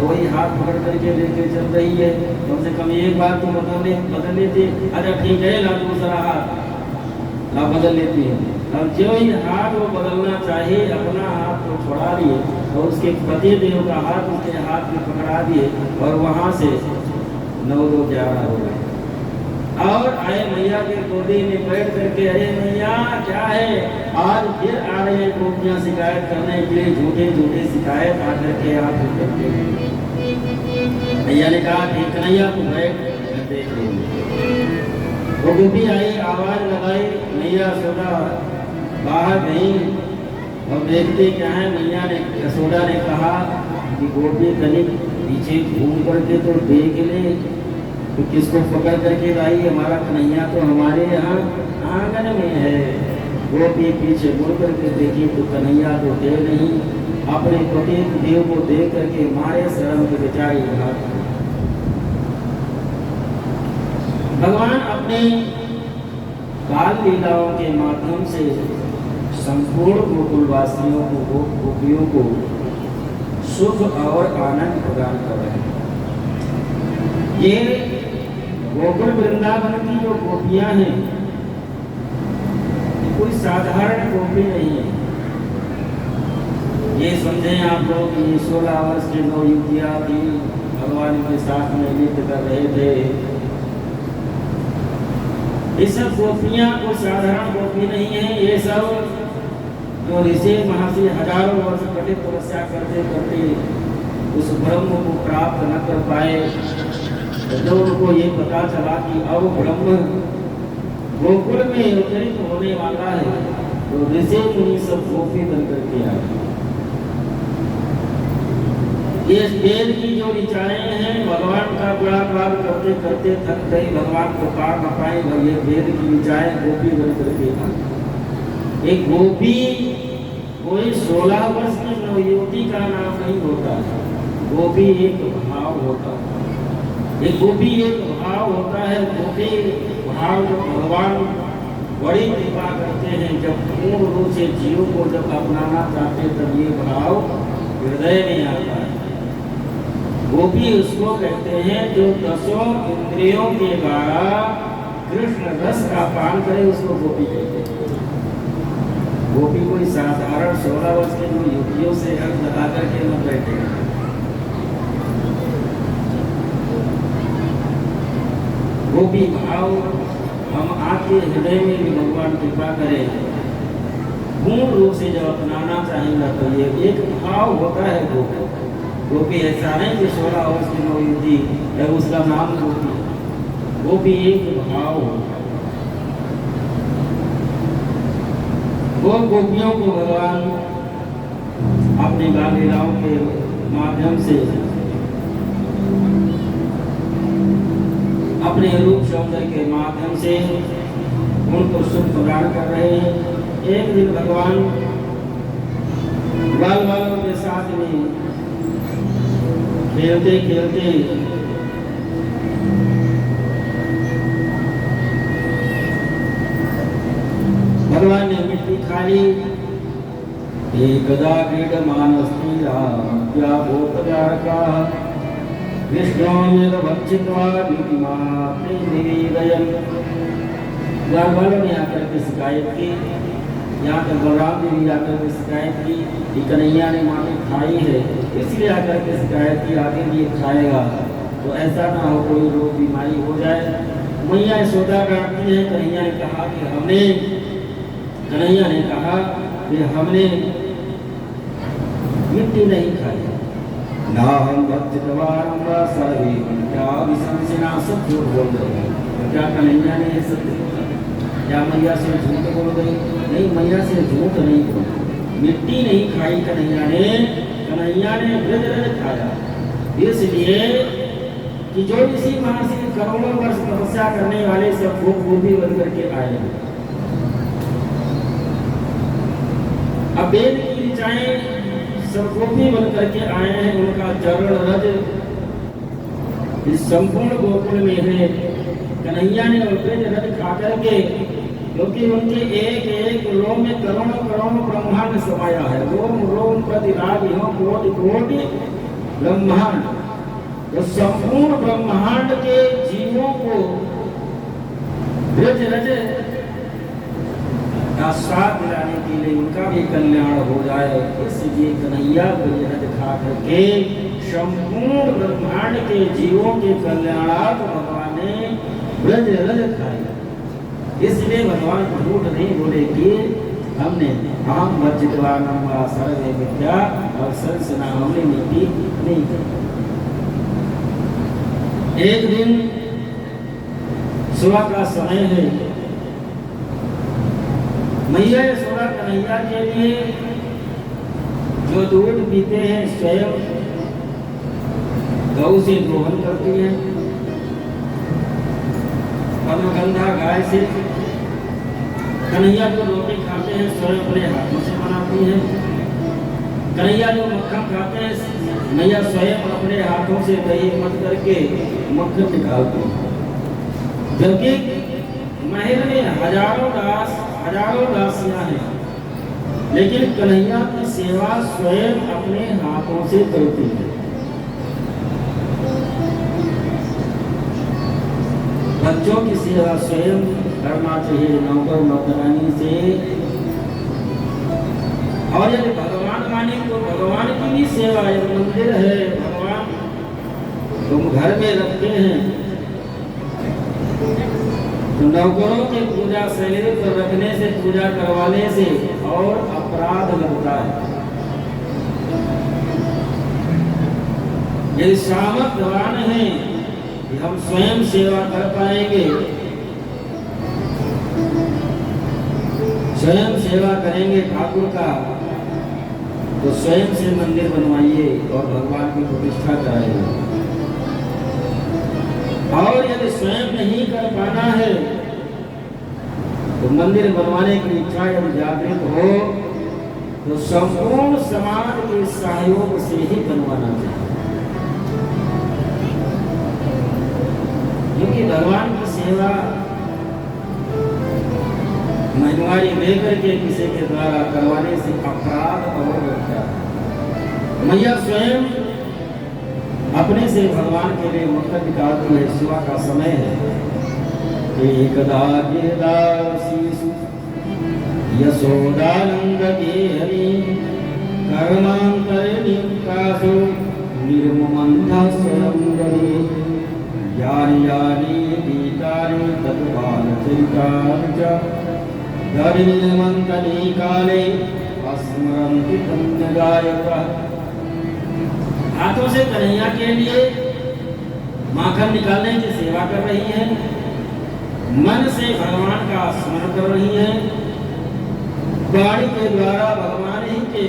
वही हाथ पकड़ करके लेके चल रही है। कम से कम एक बार तो बदल लेते। अच्छा ठीक है, ला दूसरा हाथ, ला बदल लेती है। अब जो ही हाथ वो बदलना चाहिए, अपना हाथ को छोड़ा लिए और उसके पति देव का हाथ उसके हाथ में पकड़ा दिए और वहाँ से 9 2 11 हो गए। और आए मैया के गोदी में बैठ करके, अरे मैया क्या है, आज फिर आ रहे हैं गोपियाँ शिकायत करने के लिए, झूठे झूठे शिकायत आ करके आप करते हैं। मैया ने कहा ठीक कन्हैया तू बैठ, मैं देख लूँगी। वो गोपी आई, आवाज लगाई, मैया सोदा बाहर गई और देखते क्या है, मैया ने यशोदा ने कहा कि गोपी तनिक पीछे घूम करके तो देख ले तो किसको पकड़ करके लाई, हमारा कन्हैया तो हमारे यहाँ आंगन में है। गोपी पीछे मुड़ करके देखी तो कन्हैया तो थे नहीं, अपने पति देव को देख करके मारे शर्म के बेचारी हाथ। भगवान अपने बाल लीलाओं के माध्यम से संपूर्ण गोकुलवासियों को, गोपियों को सुख और आनंद प्रदान कर रहे हैं। ये गोकुल वृंदावन की जो गोपियां हैं, कोई साधारण गोपी नहीं है। ये समझें आप लोग कि 16 वर्ष की 9 युवतियां थी, भगवान के साथ में नृत्य कर रहे थे। ये सब गोपियां कोई साधारण गोपी नहीं है। ये सब जो ऋषि महर्षि हजारों वर्ष कठिन तपस्या करते करते उस ब्रह्म को प्राप्त न कर पाए, तो उनको ये पता चला कि अब ब्रह्म गोकुल में अवतरित होने वाला है, तो ऋषि मुनि सब गोपी बन करके आए। ये वेद की जो ऋचाएं हैं, भगवान का गुणागान करते करते थक गई, भगवान को पा न पाए, और ये वेद की ऋचाएं गोपी बन करके आई। एक गोपी कोई 16 वर्ष की नवयुवती का नाम नहीं होता है, गोपी एक भाव होता है। एक गोपी एक भाव होता है। गोपी भाव जो भगवान बड़ी कृपा करते हैं, जब पूर्ण रूप से जीव को जब अपनाना चाहते तब ये भाव हृदय में आता है। गोपी उसको कहते हैं जो 10 इंद्रियों के द्वारा कृष्ण रस का पान करे, उसको गोपी कहते हैं। गोपी कोई साधारण 16 वर्ष के जो युवतियों से अर्थ लगा करके न बैठे। गोपी भाव हम आपके हृदय में भी भगवान कृपा करें, पूर्ण रूप से जब अपनाना चाहेंगे तो ये एक भाव होता है गोपी। गोपी ऐसा नहीं कि 16 वर्ष की नवयुवती है उसका नाम गोपी। गोपी एक भाव होता है। वो गोपियों को भगवान अपने बाल लीलाओं के माध्यम से अपने रूप सौंदर्य के माध्यम से उनको सुख प्रदान कर रहे हैं। एक दिन भगवान बाल बालों के साथ में खेलते खेलते भगवान ने मिट्टी खा ली। एकदा क्रीडमानस्ति क्या भूतकार का विष्णुमेव भक्षित्वा नीतिमाते निवेदयन्। बाल बालों ने आकर के शिकायत की, यहाँ पर बलराम ने भी आकर के शिकायत की कि कन्हैया ने माटी खाई है, इसलिए आकर के शिकायत की, आगे भी खाएगा तो ऐसा ना हो कोई रोग बीमारी हो जाए। मैया यशोदा डांटती है, कन्हैया ने कहा हमने मिट्टी नहीं खाई। ना हम भक्तवारं व सर्वे क्या विशंसिना, सब झूठ बोल रहे हैं। क्या कन्हैया ने ये सत्य बोला? क्या मैया से झूठ बोल गई? नहीं, मैया से झूठ नहीं बोला। मिट्टी नहीं खाई कन्हैया ने ब्रज खाया। इसलिए कि जो इसी महर्षि करोड़ों वर्ष तपस्या करने वाले सब गोपी बन करके आए हैं। अब वेद की ऋचाएं सब गोपी बन करके आए हैं, उनका चरण रज इस संपूर्ण गोकुल में है। कन्हैया ने ब्रज रज खा करके, क्योंकि उनके एक एक रोम में करोड़ों करोड़ों ब्रह्मांड समाया है। रोम रोम प्रति राग कोटि कोटि ब्रह्मांड, तो संपूर्ण ब्रह्मांड के जीवों को ब्रज रज का स्वाद दिलाने के लिए उनका भी कल्याण हो जाए, इसलिए कन्हैया ब्रज रज खा करके संपूर्ण ब्रह्मांड के जीवों के कल्याणार्थ भगवान ने ब्रज रज खाए। इसलिए भगवान झूठ नहीं बोले कि हमने आम वर्जितवानम वा सर्वे विद्या और संसना हमने नीति नहीं की। एक दिन सुबह का समय है, मैया यशोदा कन्हैया के लिए जो दूध पीते हैं स्वयं गौ से दोहन करती है, पद्मगंधा गाय से। कन्हैया जो रोटी खाते हैं स्वयं अपने हाथों से बनाती है। कन्हैया जो मक्खन खाते हैं मैया स्वयं अपने हाथों से दही मत करके मक्खन निकालती है। जबकि महल में हजारों दासियां हैं, लेकिन कन्हैया की सेवा स्वयं अपने हाथों से करती है। बच्चों की सेवा स्वयं करना चाहिए नौकर नौकरानी से। और यदि भगवान माने तो भगवान की भी सेवा है। मंदिर है, भगवान तुम घर में रखते हैं तो नौकरों की पूजा शरीर पर रखने से, पूजा करवाने से और अपराध लगता है। यदि सामर्थ्यवान है कि हम स्वयं सेवा कर पाएंगे, स्वयं सेवा करेंगे ठाकुर का, तो स्वयं से मंदिर बनवाइए और भगवान की प्रतिष्ठा कराइए। और यदि स्वयं नहीं कर पाना है तो मंदिर बनवाने की इच्छा यदि जागृत हो तो संपूर्ण समाज के सहयोग से ही बनवाना चाहिए। क्योंकि भगवान की सेवा महिमारी लेकर के किसी के द्वारा करवाने से अपराध और बढ़ता है। मैया स्वयं अपने से भगवान के लिए मक्खन निकालती है। सुबह का समय है। एकदा गिरदासीसु यशोदानंद के हरि कर्मांतरनिकासो निर्ममंथा स्वयं रवि यानि यानि गीतानि तत्पालचरितानि च धर्ममंतनी काले अस्मरन्ति पुण्यदायकः। हाथों से कन्हैया के लिए माखन निकालने की सेवा कर रही है, मन से भगवान का स्मरण कर रही है, वाणी के द्वारा भगवान ही के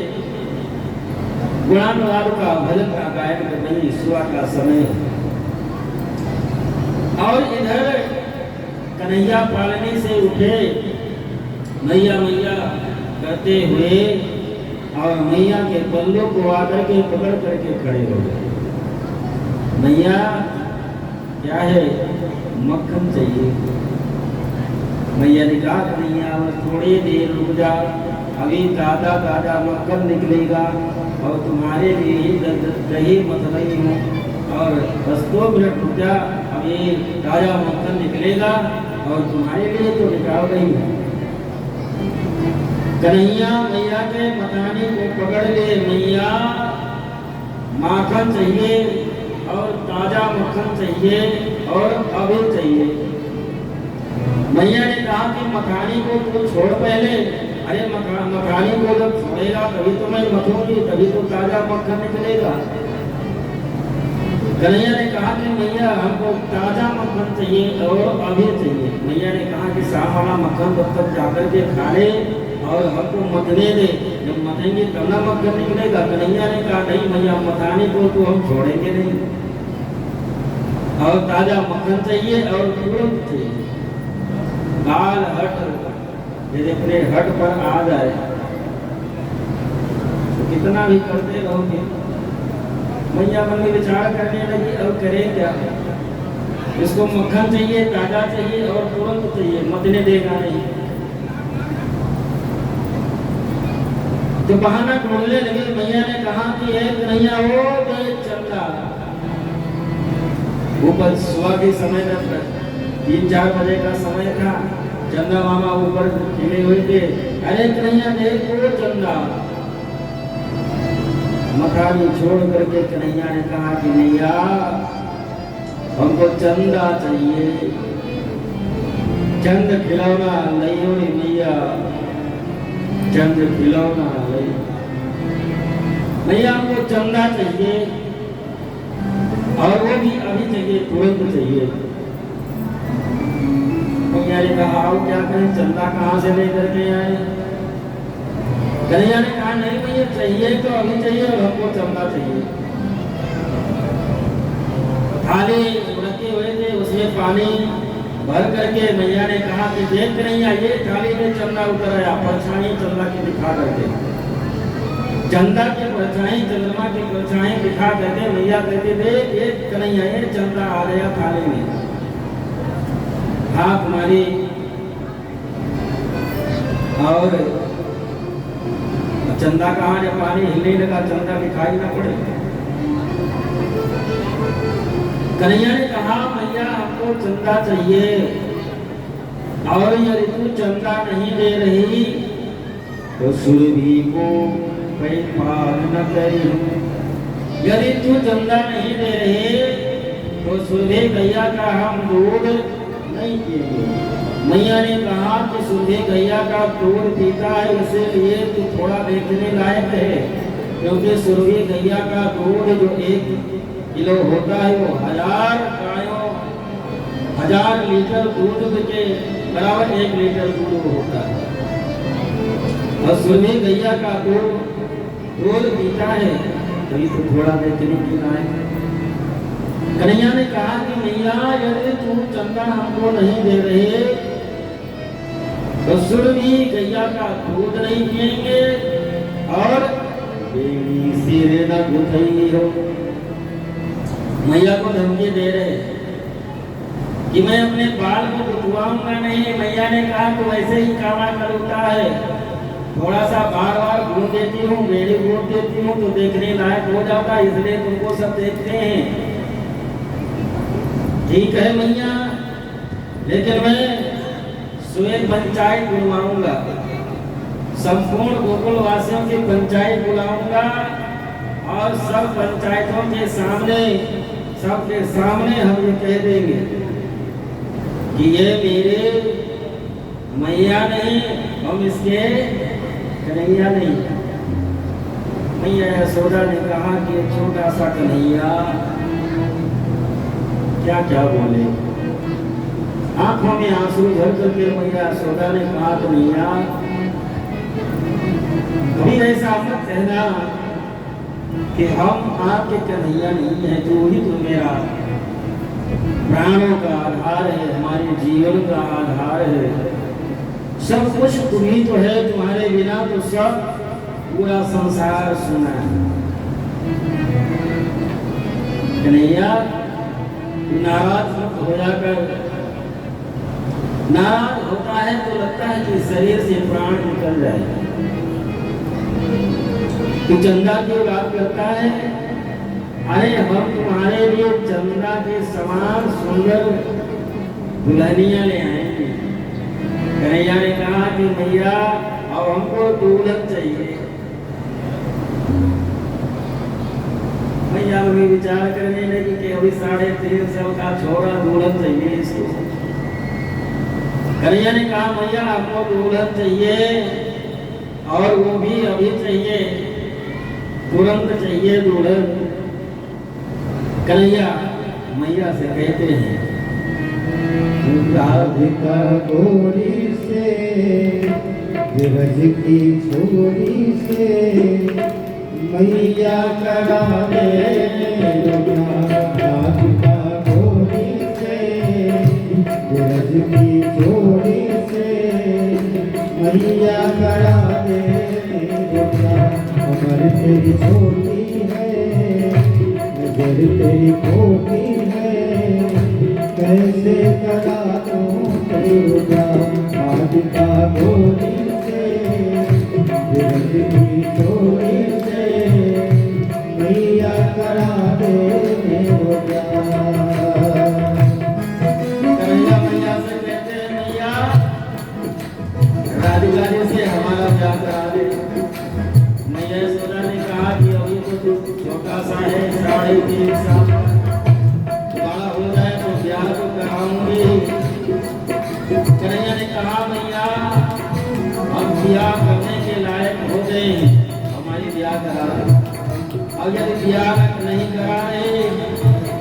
गुणानुवाद का भजन का गायन कर रही। सुबह का समय है और इधर कन्हैया पालने से उठे मैया मैया करते हुए और मैया के पल्लों को आकर के पकड़ करके खड़े हो गए। मैया क्या है, मक्खन चाहिए। मैया ने कहा कन्हैया बस थोड़ी देर रुक जा, अभी ताजा ताजा मक्खन निकलेगा और तुम्हारे लिए ही दही मत रही हूँ, और बस 2 मिनट रुक जा, अभी ताजा मक्खन निकलेगा और तुम्हारे लिए तो निकाल रही हूँ। कन्हैया मैया के मथाने को पकड़ ले, मैया माखन चाहिए और ताजा मक्खन चाहिए और अभी चाहिए। मैया ने कहा कि मखानी को तो छोड़ पहले। अरे मखानी को जब छोड़ेगा तभी तो मैं मथूंगी, तभी तो ताजा मक्खन निकलेगा। कन्हैया ने कहा कि मैया हमको ताजा मक्खन चाहिए और अभी चाहिए। मैया ने कहा कि साफ वाला मक्खन तब तक जाकर के खा ले और हमको मथने दे, जब मथेंगे तब ना मक्खन निकलेगा। कन्हैया ने कहा नहीं मैया, मथाने को तो हम छोड़ेंगे नहीं, और ताजा मक्खन चाहिए और तुरंत चाहिए। बाल हट यदि अपने हट पर आ जाए तो कितना भी करते रहोगे। मैया मन में विचार करने लगी अब करें क्या, इसको मक्खन चाहिए, ताजा चाहिए और तुरंत चाहिए, मथने देगा नहीं। तो बहाना ढूंढने लगे। मैया ने कहा कि एक कन्हैया हो दे चंदा। ऊपर सुबह के समय था, 3-4 बजे का समय था। चंदा मामा ऊपर खिले हुए थे। अरे कन्हैया देखो चंदा। मकान छोड़ करके कन्हैया ने कहा कि मैया हमको चंदा चाहिए, चंद खिलौना नहीं हो मैया, चंद खिलौना नहीं। मैया हमको चंदा चाहिए और वो भी अभी चाहिए, तुरंत चाहिए। मैया ने कहा आओ क्या करें, चंदा कहाँ से लेकर के आए। कन्हैया ने कहा नहीं भैया चाहिए तो अभी चाहिए और हमको चंदा चाहिए। थाली रखे हुए थे, उसमें पानी भर करके मैया ने कहा कि देख कन्हैया ये थाली में चंदा उतर आया, परछाई चंदा की दिखा करके। चंदा की परछाई चंद्रमा की परछाई दिखा करके मैया कहते थे ये कन्हैया ये चंदा आ गया थाली में। हाथ मारी और चंदा कहाँ, जब पानी हिलने लगा चंदा दिखाई ना पड़े। कन्हैया ने कहा मैया हमको चंदा चाहिए और यदि तू चंदा नहीं दे रही तो सुरभि को कोई पार न करी। यदि तू चंदा नहीं दे रहे तो सुरभि गैया का हम दूध नहीं पिएंगे। मैया ने कहा कि सुरभि गैया का दूध पीता है, इसलिए तू थोड़ा देखने लायक है, क्योंकि सुरभि गैया का दूध जो 1 किलो होता है वो 1000 गायों 1000 लीटर दूध के बराबर 1 लीटर दूध होता है। और सुरभि गैया का दूध पीता है, तभी तो थोड़ा देखने की लायक है। कन्हैया ने कहा कि मैया यदि तू चंदा हमको नहीं दे रहे तो सुरभि गैया का दूध नहीं पिएंगे और बेड़ी सिर न गुथई हो। मैया को धमकी दे रहे कि मैं अपने बाल को गुथवाऊंगा नहीं। मैया ने कहा तो वैसे ही काला करता है, थोड़ा सा बार घूम देती हूँ, बेड़ी घूम देती हूँ तो देखने लायक हो जाता, इसलिए तुमको सब देखते हैं। ठीक है मैया, लेकिन मैं स्वयं पंचायत बुलवाऊंगा, संपूर्ण गोकुल वासियों की पंचायत बुलाऊंगा और सब पंचायतों के सामने सबके सामने हम ये कह देंगे कि ये मेरे मैया नहीं, हम इसके कन्हैया नहीं। मैया यशोदा ने कहा कि छोटा सा कन्हैया क्या क्या बोले, आंखों में आंसू भर करके मैया यशोदा ने कहा कन्हैया कभी ऐसा मत कहना कि हम आपके कन्हैया नहीं है, तू ही तो मेरा प्राणों का आधार है, हमारे जीवन का आधार है, सब कुछ तुम ही तो है, तुम्हारे बिना तो सब पूरा संसार सुना है। कन्हैया नाराज मत हो जाकर, नाराज होता है तो लगता है कि शरीर से प्राण निकल जाए। तो चंदा की बात करता है, अरे हम तुम्हारे लिए चंदा के समान सुंदर दुल्हनियां ले आएंगे। कन्हैया ने कहा कि भैया अब हमको दुल्हन चाहिए। मैया भी विचार करने लगी कि अभी 3.5 साल का छोरा दुल्हन चाहिए इसको। कन्हैया ने कहा मैया हमको दुल्हन चाहिए और वो भी अभी चाहिए, तुरंत चाहिए दुल्हन। कन्हैया मैया से कहते हैं राधिका गोरी से विरज की छोरी से मैया करा दे राधिका गोरी से विरज की छोरी से मैया करा दे। अमर तेरी छोटी है, नजर तेरी खोटी है, कैसे करा दूं राधिका गोरी से विरज की भी एक साल बड़ा हो जाए तो ब्याह तो कराऊंगी। कन्हैया ने कहा मैया हम ब्याह करने के लायक हो गए, हमारी ब्याह करा। अब यदि ब्याह नहीं कराए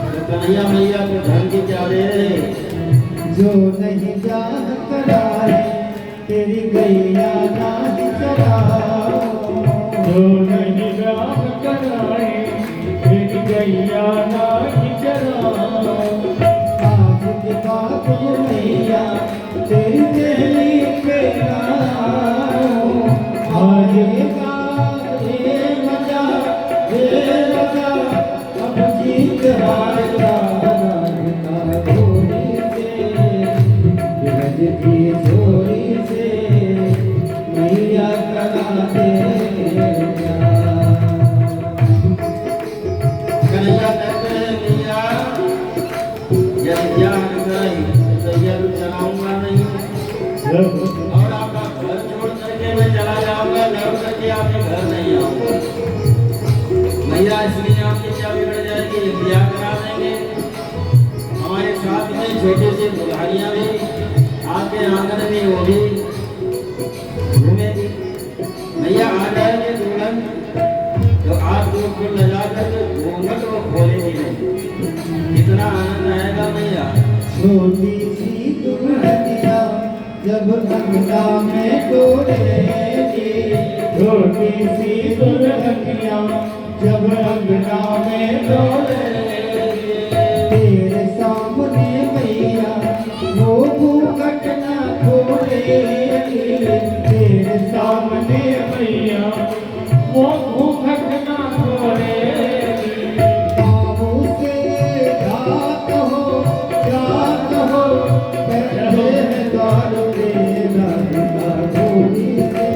तो कन्हैया मैया को धन की क्या दे रहे। जो नहीं ब्याह कराए तेरी गैया नाच चराओ, जो नहीं ब्याह कराए तेरी गैया नाच चराओ। आज के बाद ये मैया तेरी देली पे आओ, आज के बाद ये मजा अब जीत हार का रास्ता घोड़ी से, ब्रज की छोरी से मैया करा दे प्यार। कन्हैया कहते हैं मैया यदि ब्याह कराई तो यह चलाऊंगा नहीं और आपका घर छोड़ करके मैं चला जाऊंगा, लौट करके आपके घर नहीं आऊंगा। मैया इसलिए आपकी क्या बिगड़ जाएगी, ब्याह करा देंगे। हमारे साथ में छोटी सी दुल्हनियां भी आपके आंगन में वो भी घूमेगी। मैया आ जाएंगे दुल्हन तो आप लोग को ले जा करके घूंघट वो खोलेगी नहीं, कितना आनंद आएगा मैया। छोटी सी दुल्हनिया जब अंगना में डोलेगी, छोटी सी दुल्हनिया जब अंगना में डोलेगी, तेरे सामने मैया वो घूंघट न खोलेगी, तेरे सामने मैया वो घूंघट ना खोलेगी। बाबू से घात हो जात हो कहते हैं द्वार पे राधिका छोड़ी से,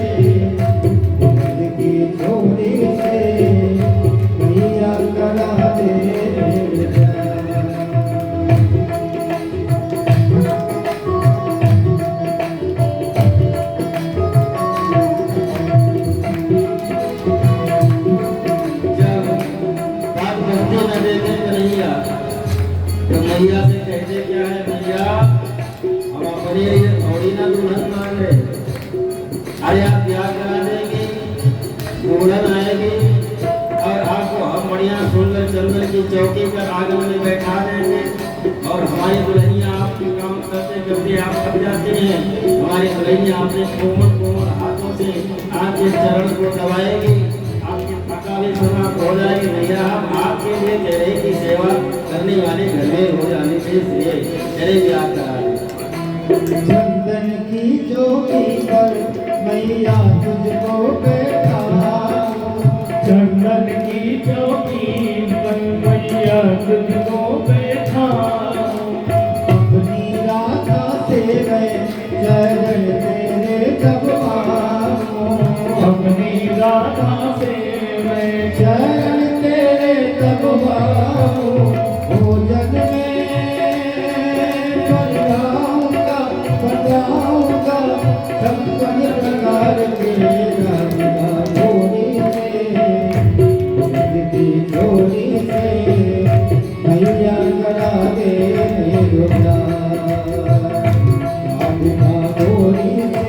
ब्रज की छोड़ी से मैया करा दे प्यार। जब बात करते न देते कन्हैया तो मैया से कहते क्या है मैया हम अपने लिए थोड़ी ना दुल्हन मांग रहे। अरे आप ब्याह करा देंगे, दुल्हन आएगी और आपको हम बढ़िया सुंदर चंदन की चौकी पर आंगन में बैठा देंगे और हमारी दुल्हनियां आपके काम करते करते आप थक जाते हैं। हमारी दुल्हनियां अपने कोमल कोमल हाथों से आपके चरण को दबाएगी, आपकी थकावट समाप्त हो जाएगी। भैया हम आपके लिए चेहरे की सेवा करने वाले घर में हो जाने से इसलिए चले ब्याह करा दें। चंदन की चौकी पर मैया तुझको बैठाऊं, चंदन की चौकी पर मैया तुझको बैठाऊं, अपनी राधा से मैं चरण तेरे दबाऊं, अपनी राधा से मैं चरण तेरे दबाऊं, भोजन में बनाऊंगा छप्पन प्रकार के राधिका छोड़ी से, ब्रज की छोड़ी से मैया करा दे प्यार। राधिका छोड़ी से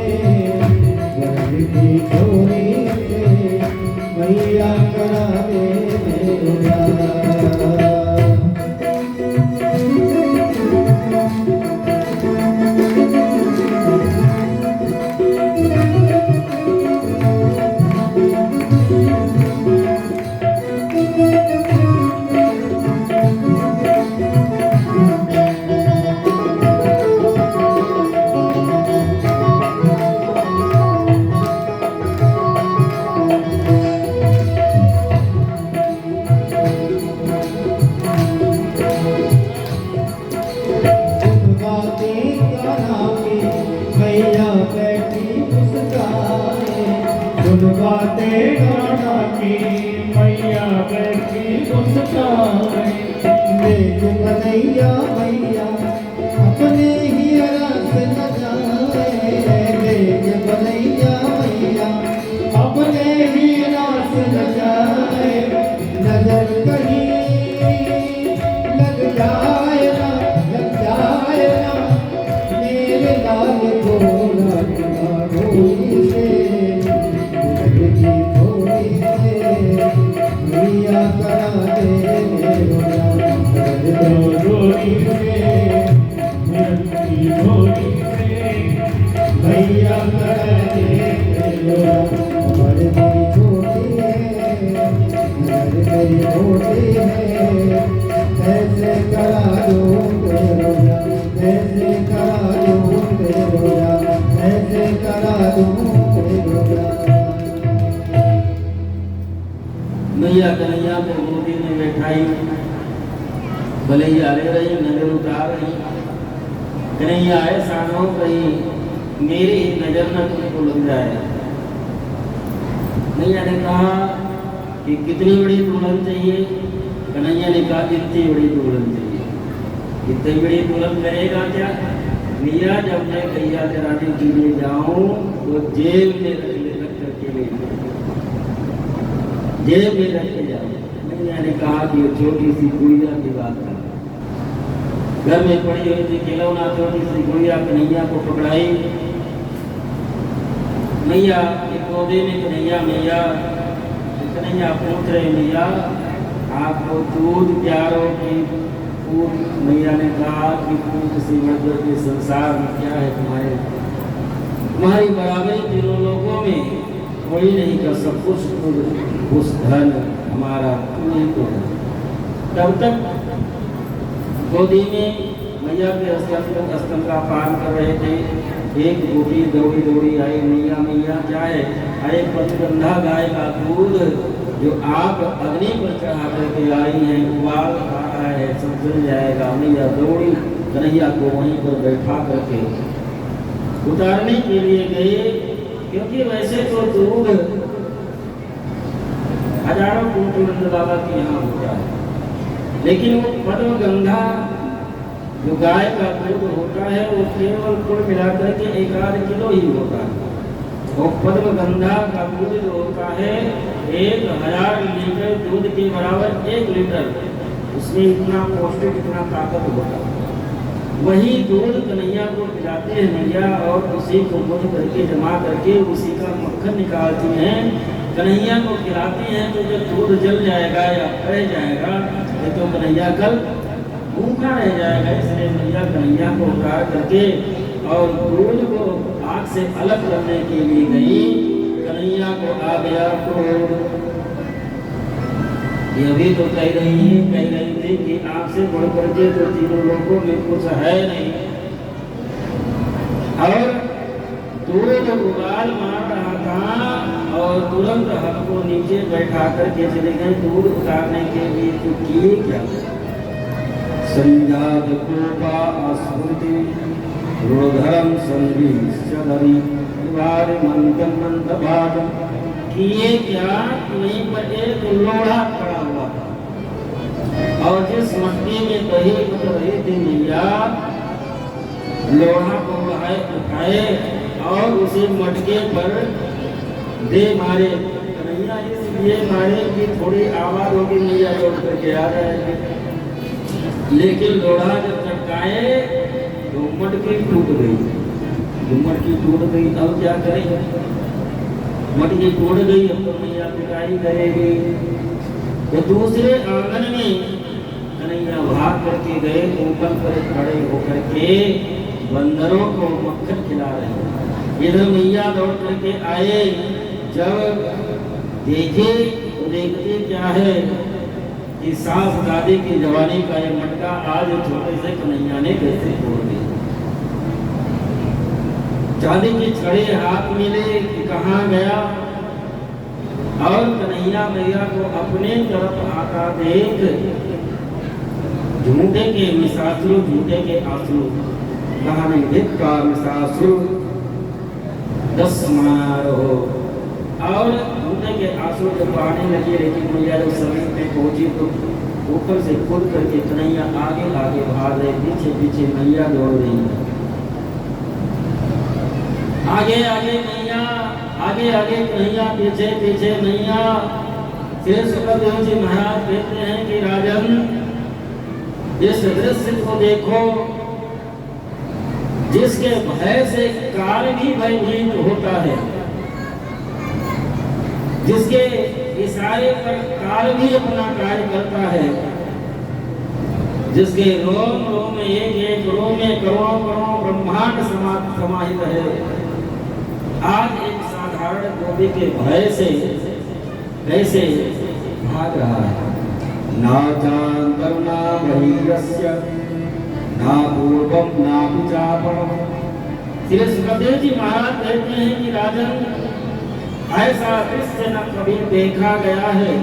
ब्रज की छोड़ी से मैया करा दे प्यार। बातें गाना की मैया बैठी मुस्काए, देख बनैया मैया अपने ही रस लगाए, देख बनैया मैया अपने ही रस लगाए, नजर कहीं भलैया ले रही, नजर उतार रही, कन्हैया ऐसा न हो कहीं मेरी नजर न तुमको लग जाए। कन्हैया ने कहा कि कितनी बड़ी दुल्हन चाहिए? कन्हैया ने कहा इतनी बड़ी दुल्हन चाहिए। इतनी बड़ी दुल्हन करेगा क्या? मीरा जब मैं गैया चराने के लिए जाऊं तो जेब में रख करके ले जेब में रख के जाऊं। कन्हैया ने कहा कि छोटी सी गुड़िया की बात कर, घर में पड़ी हुई थी खिलौना छोटी सी गुड़िया कन्हैया को पकड़ाई। मैया एक पौधे में कन्हैया पूछ रहे मैया आपको दूध प्यारो की पूछ। मैया ने कहा कि पूछ सी मतलब के संसार में क्या है तुम्हारी बराबरी तीनों लोगों में कोई नहीं कर सब कुछ उस धन हमारा नहीं तो है। तब तक गोदी में मैया के स्तन का पान कर रहे थे। एक गोपी दौड़ी आई, मैया क्या है? अरे पचगंधा गाय का दूध जो आप अग्नि पर चढ़ा करके आई हैं, उबाल रहा है, सब जल जाएगा। मैया दौड़ी कन्हैया को वहीं पर बैठा करके उतारने के लिए गए, क्योंकि वैसे तो दूध हजारों कुंटल बाबा के यहाँ होता है, लेकिन वो पद्मगंधा जो गाय का दूध होता है वो केवल कुल मिलाकर के 1.5 किलो ही होता है। और पद्मगंधा का दूध जो होता है 1000 लीटर दूध के बराबर 1 लीटर, उसमें इतना पौष्टिक इतना ताकत होता है। वही दूध कन्हैया को पिलाते हैं मैया, और उसी को मुझ करके जमा करके उसी का मक्खन निकालती हैं, कन्हैया को खिलाती हैं। तो जब दूध जल जाएगा या बह जाएगा तो कन्हैया कल भूखा रह जाएगा। इसलिए मैया कन्हैया को उतार करके और दूध को आग से अलग करने के लिए गई। कन्हैया को आ गया क्रोध। ये अभी तो कह रही थी कि आग से बढ़ करके तो तीनों लोगों में कुछ है नहीं, और दूध उबाल मार रहा था और तुरंत हक को नीचे बैठा करके चले गए दूध उतारने के लिए। तो किए क्या? संजात कृपा स्मृति रुधरम संधि मंत भाग किए क्या? वहीं पर एक लोढ़ा खड़ा हुआ था, और जिस मटकी में दही बन रही थी मैया लोढ़ा को उठाए और उसे मटके पर दे मारे। कन्हैया इसलिए मारे कि थोड़ी आवाज होगी, मैया दौड़ करके आ जाएगी, लेकिन लोढ़ा जब चटकाए तो मटकी टूट गई। जो मटकी टूट गई अब क्या करें? मटकी टूट गई, अब तो मैया पिटाई करेगी। तो दूसरे आंगन में कन्हैया भाग करके गए, ऊपर पर खड़े होकर के बंदरों को मक्खन खिला रहे। इधर मैया दौड़ करके आए, जब देखे तो देखते क्या है कि सास दादी की जवानी का ये मटका आज छोटे से कन्हैया ने कैसे तोड़ दिया। चांदी की छड़ी हाथ मिले कि कहाँ गया, और कन्हैया मैया को अपने तरफ आता देख झूठे के मिसासुर, झूठे के आंसू, कहा नहीं धिक्कार मिसासुर 10 माना रहो। और झूठे के आंसू जब आने लगे, लेकिन मैया जब समीप में पहुंची तो ऊपर से खुद करके कन्हैया आगे भाग रहे, पीछे मैया दौड़ रही। आगे मैया, आगे कन्हैया, पीछे मैया। फिर सुखदेव जी महाराज कहते हैं कि राजन इस दृश्य को देखो, जिसके भय से काल भी भयभीत होता है, जिसके इशारे पर काल भी अपना कार्य करता है, जिसके रोम रोम में एक रोम में करोड़ों ब्रह्मांड समाहित है, आज एक साधारण गोपी के भय से कैसे भाग रहा है। ना चांतरना बहिरस्य ना पूर्वम ना विचापणम। श्री सुखदेव जी महाराज कहते हैं कि राजन ऐसा दृश्य न कभी देखा गया है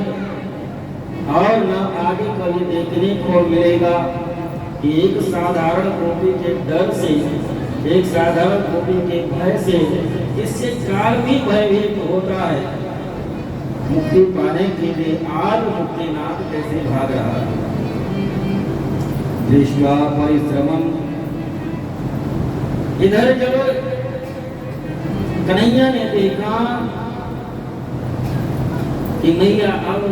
और न आगे कभी देखने को मिलेगा कि एक साधारण गोपी के डर से, एक साधारण गोपी के भय से, इससे काल भी भयभीत होता है। मुक्ति पाने के लिए आज मुक्तिनाथ कैसे भाग रहा है। दृष्ट्वा परिश्रमम, इधर जब कन्हैया ने देखा कि मैया अब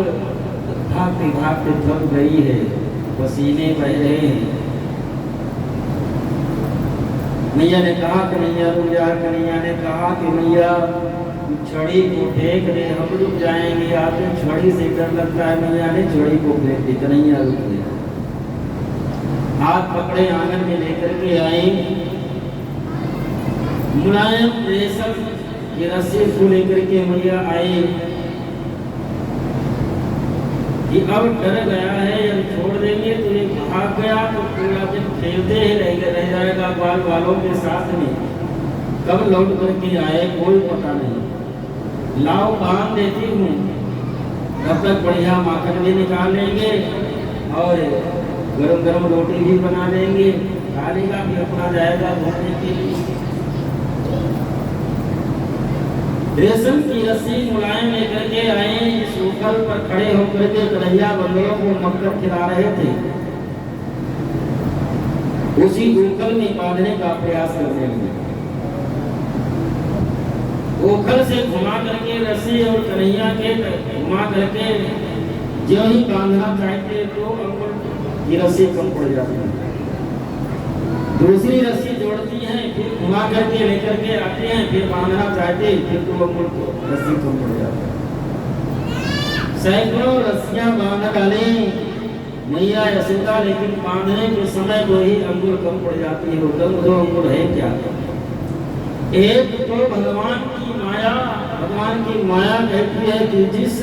भागते भागते थक गई है, पसीने बह रहे हैं। मैया ने कहा कन्हैया रुक जा। कन्हैया ने कहा कि मैया छड़ी को फेंक दे, हम रुक जाएंगे, आपको छड़ी से डर लगता है। मैया ने छड़ी को फेंक दी, कन्हैया रुक गया। हाथ पकड़े आंगन में लेकर के आई, मुलायम रेशम की रस्सी को लेकर के मैया आई कि अब डर गया है, अब छोड़ देंगे तो ये भाग गया तो पूरा दिन खेलते ही रह जाएगा बाल वालों के साथ में, कब लौट करके आए कोई पता नहीं। लाओ बांध देती हूँ, तब तक बढ़िया माखन भी निकाल लेंगे और गरम गरम रोटी भी बना लेंगे, खाने का भी अपना जाएगा घूमने के लिए। रेशम की रस्सी मुलायम लेकर के आए, इस ऊखल पर खड़े होकर के कन्हैया बंदरों को मक्खन खिला रहे थे। उसी ऊखल में बांधने का प्रयास करने लगे। ऊखल से घुमा करके रस्सी और कन्हैया के घुमा करके जो ही बांधना चाहते तो अंकुर की रस्सी कम पड़ जाती है। दूसरी रस्सी जोड़ती हैं, फिर घुमा करके लेकर के आते हैं, फिर बांधना चाहते फिर तो अंकुर को रस्सी कम पड़ जाती है। सैकड़ों रस्सियां बांध डाली मैया यशोदा, लेकिन बांधने के समय को ही अंकुर कम पड़ जाती है। दो अंकुर है क्या? एक तो भगवान की माया, भगवान की माया कहती है कि जिस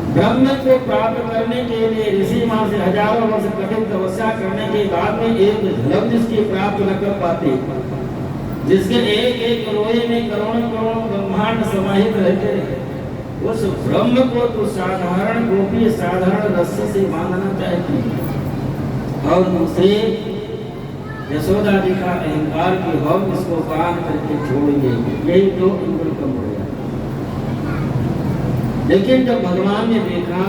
ब्रह्म को प्राप्त करने के लिए ऋषि मां से हजारों वर्ष कठिन तपस्या करने के बाद में एक झलक जिसकी प्राप्त न कर पाते, जिसके एक एक रोए में करोड़ों करोड़ों ब्रह्मांड समाहित रहते, उस ब्रह्म को तो साधारण गोपी साधारण रस्सी से बांधना चाहती है। और दूसरे यशोदा जी का अहंकार की हम इसको बांध करके छोड़ेंगे, यही तो अंकुर कम हो गया। लेकिन जब भगवान ने देखा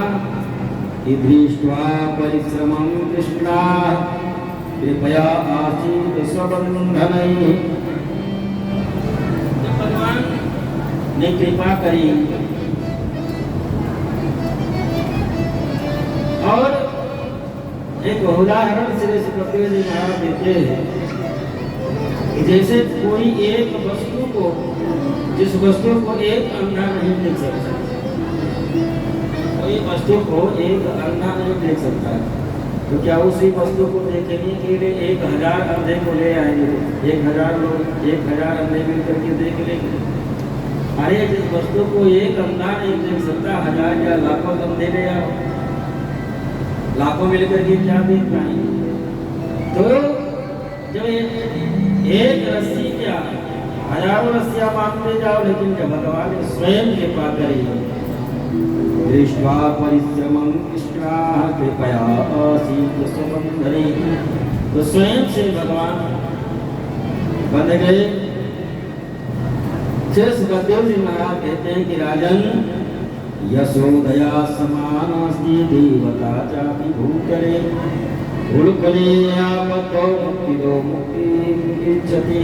कि दृष्ट्वा परिश्रमं कृष्णा कृपया आसीत् स्वबन्धनै, जब भगवान ने कृपा करी और एक उदाहरण श्री सुखदेव जी महाराज देते हैं कि जैसे कोई एक वस्तु को, जिस वस्तु को एक अंधा नहीं देख सकता, कोई वस्तु को एक अंधा नहीं देख सकता, तो क्या उसी वस्तु को देखने के लिए 1000 अंधे को ले आएंगे? 1000 लोग 1000 अंधे मिल करके देख लेंगे? अरे जिस वस्तु को एक अंधा नहीं देख सकता, 1000 या लाखों अंधे ले आओ, लाखों मिलकर के क्या देख पाएंगे? तो जब एक रस्सी क्या हजारों रस्सियां बांधते जाओ, लेकिन जब भगवान ने स्वयं कृपा करी, दृष्ट्वा परिश्रमं कृष्णा कृपया आसीत् स्वबन्धनै, तो स्वयं से भगवान बंध गए। श्री सुखदेव जी महाराज कहते हैं कि राजन यशोदया समानास्ति देवता चापि भूतले भूलकले आपतो मुक्तिदो मुक्ति इच्छति,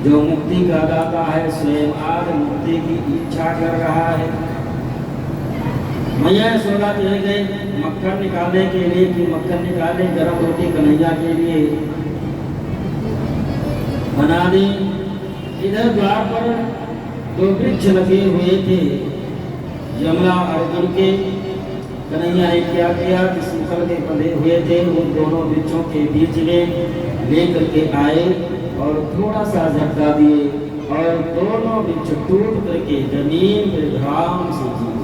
जो मुक्ति का दाता है स्वयं आज मुक्ति की इच्छा कर रहा है। मैया यशोदा चले गए मक्खन निकालने के लिए कि मक्खन निकाले, गरम रोटी कन्हैया के लिए बना दी। इधर द्वार पर 2 वृक्ष लगे हुए थे, यमुना अर्जुन के। कन्हैया ने क्या किया कि सूखल के बंधे हुए थे, उन दोनों वृक्षों के बीच में लेकर के आए और थोड़ा सा झटका दिए और दोनों वृक्ष टूट करके जमीन पर धाम से गिरे।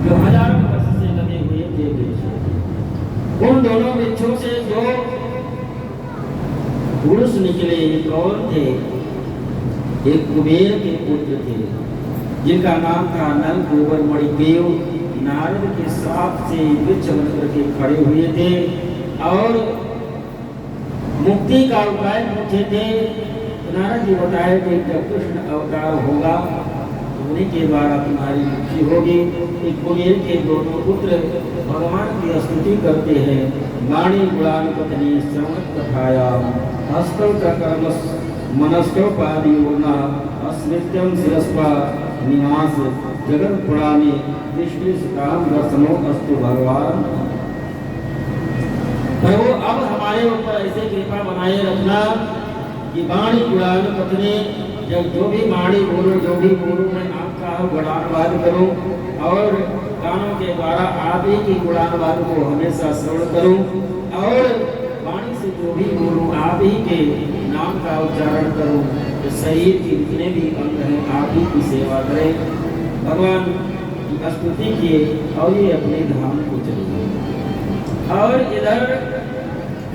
जो हजारों वर्ष से लगे हुए थे वृक्ष, उन दोनों वृक्षों से 2 पुरुष निकले। कौन थे? एक कुबेर के पुत्र थे जिनका नाम था नल गोबर मणिदेव नारद के साथ से वृक्ष बनकर के खड़े हुए थे और मुक्ति का उपाय पूछे थे। नारद जी बताए कि जब कृष्ण अवतार होगा उन्हीं के द्वारा तुम्हारी मुक्ति होगी। एक कुबेर के दोनों पुत्र भगवान की स्तुति करते हैं। वाणी गुणान पत्नी श्रवण कथाया हस्तौ कर्म मनस्कोपादियोना अस्मृत्यम शिरस्वा निवास जगत पुराणे विष्णु सुताम दर्शनो अस्तु भगवान। प्रभु अब हमारे ऊपर ऐसे कृपा बनाए रखना कि वाणी गुणान पत्नी जब जो भी वाणी बोलो जो भी बोलो मैं आपका गुणानुवाद करूं और कानों के द्वारा आप ही की गुणानुवाद को हमेशा श्रवण करूं और वाणी से जो भी बोलूं आप ही के नाम का उच्चारण करूं। तो शरीर के जितने भी अंग हैं आप ही की सेवा करें। भगवान की स्तुति किए और ये अपने धाम को चले गए। और इधर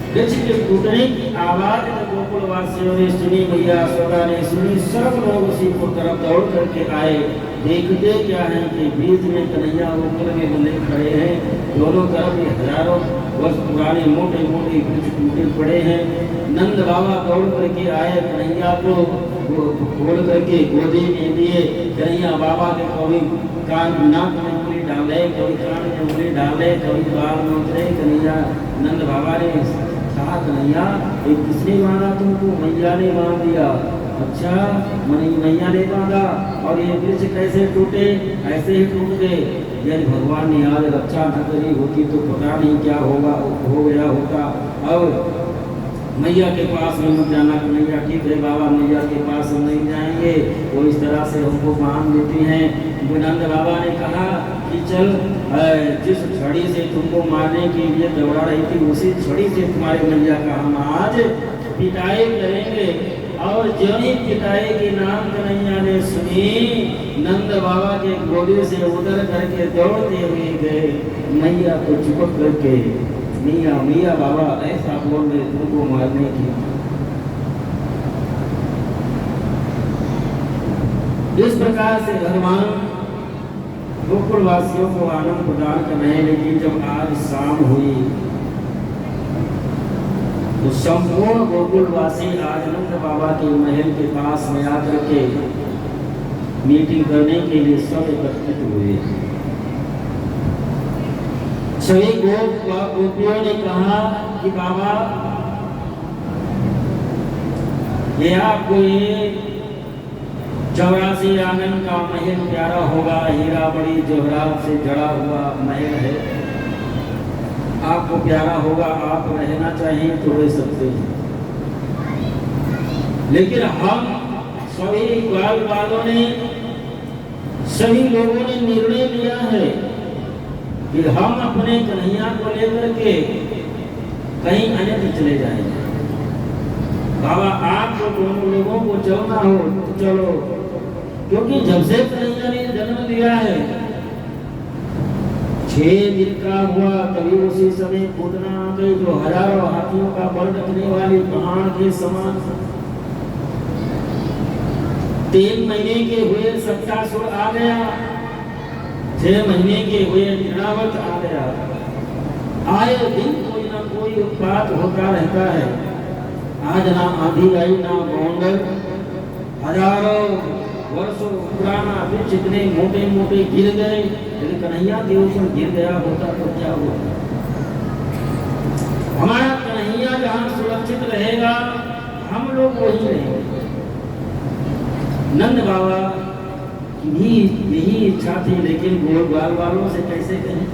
वृक्ष के टूटने की आवाज गोकुलवासियों ने सुनी, मैया यशोदा ने सुनी। सब लोग उसी को तरफ दौड़ करके आए। देखते क्या है कि बीच में कन्हैया गोकुल में बंधे खड़े हैं। दोनों तरफ ये हजारों वर्ष पुराने मोटे मोटे वृक्ष टूटे पड़े हैं। नंद बाबा दौड़ करके आए, कन्हैया को खोल करके गोदी में लिए। कन्हैया बाबा के कभी कान नाक में उंगली डाले, कभी कान में उंगली डाले, कभी बाल में उतरे। कन्हैया नंद बाबा ने कहा, कन्हैया ये किसने बांधा तुमको? मैया ने बांध दिया। अच्छा मैया ने बांधा और ये वृक्ष कैसे टूटे? ऐसे ही टूट गए। यदि भगवान ने आज रक्षा न करी होती तो पता नहीं क्या होगा हो गया होता। अब मैया के पास में मत जाना। कन्हैया ठीक है बाबा, मैया के पास हम नहीं जाएंगे, वो इस तरह से हमको बांध देती हैं। नंद बाबा ने कहा कि चल जिस छड़ी से तुमको मारने के लिए दौड़ा रही थी उसी छड़ी से तुम्हारे मैया का हम आज पिटाई करेंगे। और जो ही पिटाई के नाम कन्हैया ने सुनी, नंद बाबा के गोदी से उतर करके दौड़ते हुए गए मैया को चिपक करके, मैया मैया बाबा ऐसा बोल रहे तुमको मारने की। इस प्रकार से भगवान गोकुलवासियों को आनंद प्रदान कर रहे हैं। लेकिन जब आज शाम हुई तो संपूर्ण गोकुलवासी आज नंद बाबा के महल के पास में आकर के मीटिंग करने के लिए सब एकत्रित हुए। सभी गोपियों ने कहा कि बाबा ये आपको ये 84 आंगन का महल प्यारा होगा। हीरा बड़ी जवाहरात से जड़ा हुआ महल है, आपको प्यारा होगा, आप रहना चाहिए तो रह सकते हैं। लेकिन हम सभी ग्वाल वालों ने, सभी लोगों ने निर्णय लिया है कि हम अपने कन्हैया को लेकर के कहीं अन्य चले जाएंगे। बाबा आपको दोनों लोगों को चलना हो तो चलो, क्योंकि जब से कन्हैया ने जन्म लिया है 6 दिन का हुआ, कभी उसी समय पूतना आ गई जो हजारों हाथियों का बल रखने वाली पहाड़ के समान। 3 महीने के हुए सप्तासुर आ गया, 6 महीने के हुए गिरावट आ गया। आए दिन कोई ना कोई उत्पात होता रहता है। आज ना आंधी आई ना गोंडल, हजारों वर्षों पुराना वृक्ष इतने मोटे मोटे गिर गए। यदि कन्हैया के ऊपर गिर गया होता तो क्या होता? हमारा कन्हैया जहाँ सुरक्षित रहेगा हम लोग वही रहेंगे। नंद बाबा की भी यही इच्छा थी, लेकिन गोलबाल वालों से कैसे कहें?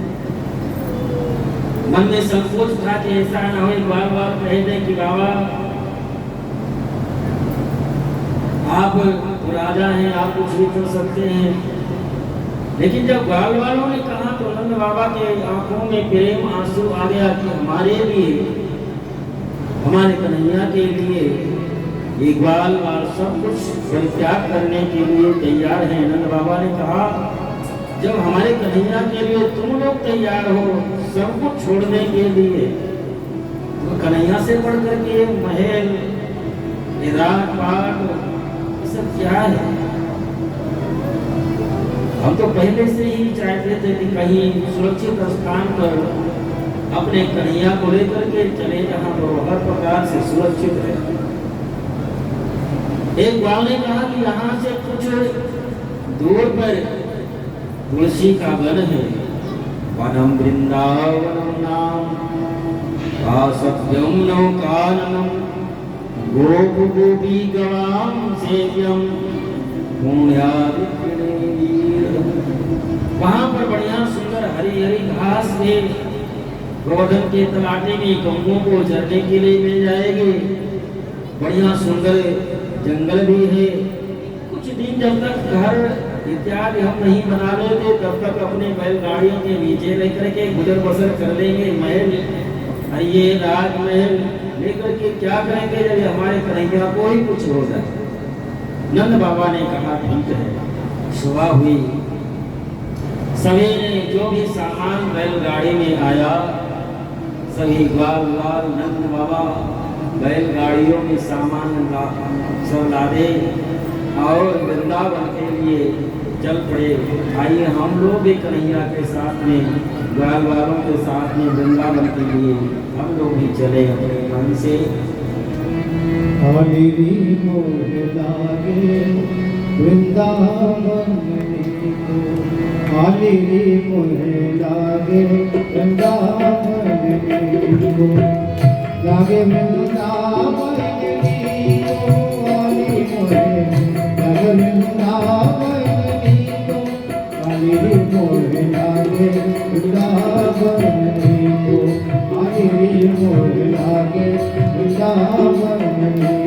मन में संकोच था कि ऐसा न हो बार बार कह दें कि बाबा आप राजा हैं, आप कुछ भी कर सकते हैं। लेकिन जब ग्वाल वालों ने कहा तो नंद बाबा के आंखों में प्रेम आंसू आ गया कि हमारे लिए, हमारे कन्हैया के लिए ये ग्वाल वाल सब कुछ परित्याग करने के लिए तैयार हैं। नंद बाबा ने कहा जब हमारे कन्हैया के लिए तुम लोग तैयार हो सब कुछ छोड़ने के लिए, तो कन्हैया से बढ़कर के महल पाठ सब क्या है? हम तो पहले से ही चाहते थे कि कहीं सुरक्षित स्थान पर अपने कन्हैया को लेकर के चले जहाँ पर हर प्रकार से सुरक्षित रहे। एक बाल ने कहा कि यहाँ से कुछ दूर पर तुलसी का वन है, वनम वृंदावनम नाम सत्यम नौकाननम गोप गोपी गवाम सेव्यम वहाँ पर बढ़िया सुंदर हरी हरी घास है, गोवर्धन के तलाटे में गंगों को चरने के लिए मिल जाएगी, बढ़िया सुंदर जंगल भी है। कुछ दिन जब तक घर इत्यादि हम नहीं बना लेते तब तक अपने बैलगाड़ियों के नीचे रह करके गुजर बसर कर लेंगे। महल और ये राजमहल लेकर के क्या करेंगे जब हमारे कन्हैया को ही कुछ हो जाए। नंद बाबा ने कहा ठीक है। सुबह हुई, सभी जो भी सामान बैलगाड़ी में आया सभी ग्वाल लाल नंद बाबा बैलगाड़ियों में सामान सब लादे और वृंदावन के लिए चल पड़े। आइए हम लोग भी कन्हैया के साथ में ग्वाल वालों के साथ में वृंदावन के लिए हम लोग भी चले अपने मन से। हरि मोह लागे वृंदावन को, हरि मोह लागे वृंदावन को, लागे वृंदावन को, हरि मोह लागे वृंदावन को, हरि मोह लागे वृंदावन को, हरि मोह लागे वृंदावन को।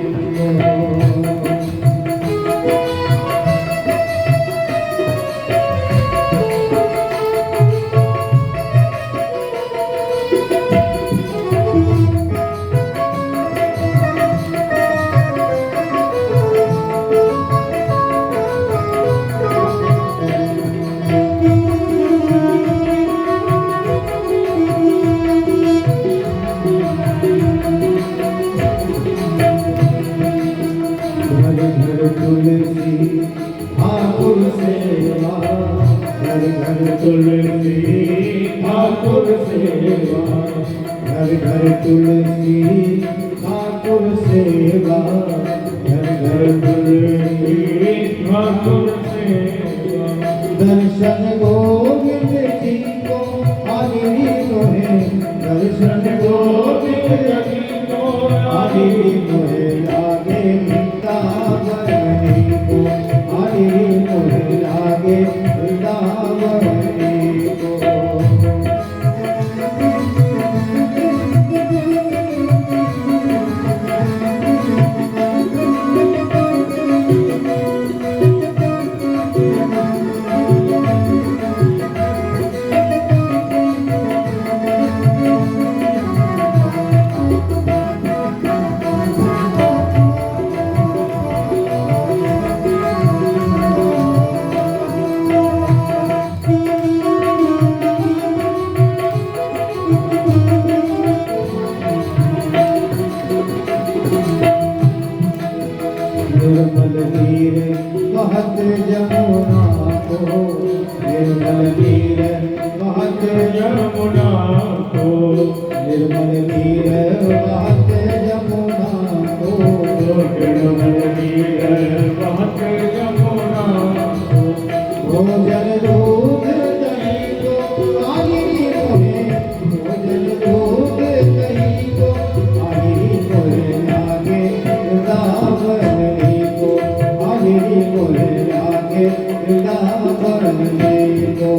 ठाकुर सेवा, घर घर तुलसी ठाकुर सेवा, घर घर तुलसी ठाकुर सेवा। दर्शन गोविंद जी को आदि तोहे, दर्शन गोविंद जी को आदि तोहे लागे वृंदावन को, आदि तोहे लागे वृंदावन को। निर्मल नीर बहत जमुना को, निर्मल नीर बहत जमुना को, निर्मल नीर बहत जमुना को, निर्मल नीर बहत जमुना को। भोजन दूध दही को आही मोहे, भोजन दूध दही को आही मोहे लागे वृंदावन को, आही मोहे लागे वृंदावन को।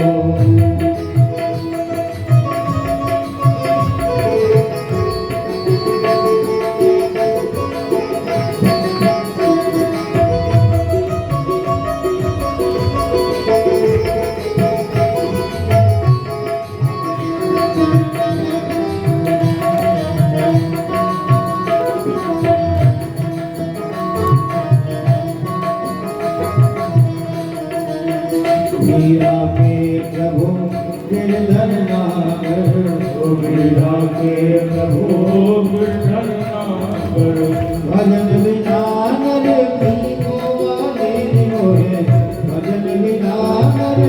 मीरा के प्रभु गिरधर नागर, मीरा के प्रभु गिरधर नागर। भजन बिना नर की को वाले मोहे, भजन बिना नर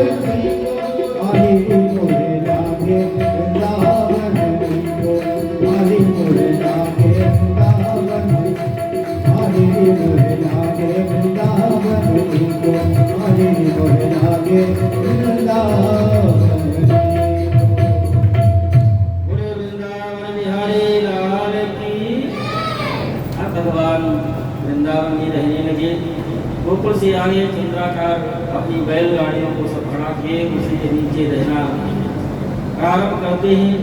भगवान वृंदावन में रहने लगे। गोकुल से आगे चंद्राकार अपनी बैलगाड़ियों को सब खड़ा किए उसी के नीचे रहना प्रारंभ करते हैं।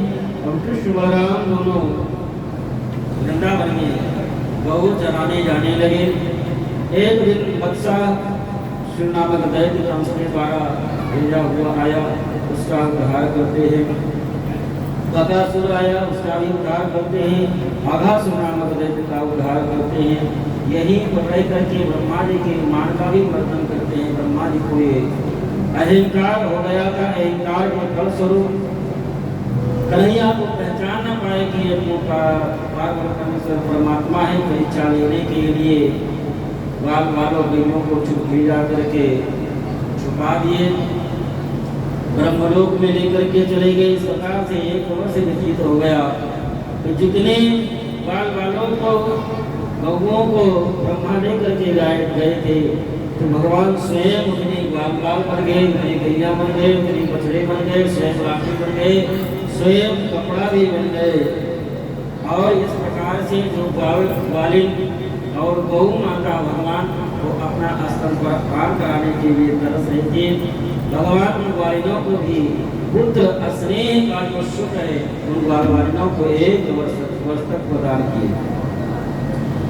और कृष्ण बलराम दोनों वृंदावन में गौ चराने जाने लगे। एक दिन बत्सा शिव नामक दैत्य कंस के द्वारा भेजा हुआ आया, उसका उद्धार करते हैं। बकासुर आया, उसका भी उद्धार करते हैं। आघासुर नामक दैत्य का उद्धार करते हैं। यही पकड़ करके ब्रह्मा जी के मान का भी वर्णन करते हैं। ब्रह्मा जी को ये अहंकार हो गया था, अहंकार के फलस्वरूप कन्हैया को पहचान न पाए कि ये परमेश्वर परमात्मा है। परीक्षा लेने के लिए बाल बालों गैयों को छुप भेजा करके छुपा दिए, ब्रह्मलोक में लेकर के चले गए। इस प्रकार से 1 वर्ष व्यतीत हो गया। तो जितने बाल बालों को गौओं को ब्रह्मा लेकर के गए थे, तो भगवान स्वयं उतने बाल बन गए, उतनी गैया बन गए, उतनी बछड़े बन गए, स्वयं राखी बन गए, स्वयं कपड़ा भी बन गए। और इस प्रकार से जो ग्वालिन और गौ माता भगवान को अपना स्तन पर पार कराने के लिए तरस रहे थे। भगवान उन ग्वालिनों को भी पुत्र स्नेह का जो सुख है उन ग्वालिनों को 1 वर्ष तक प्रदान किए।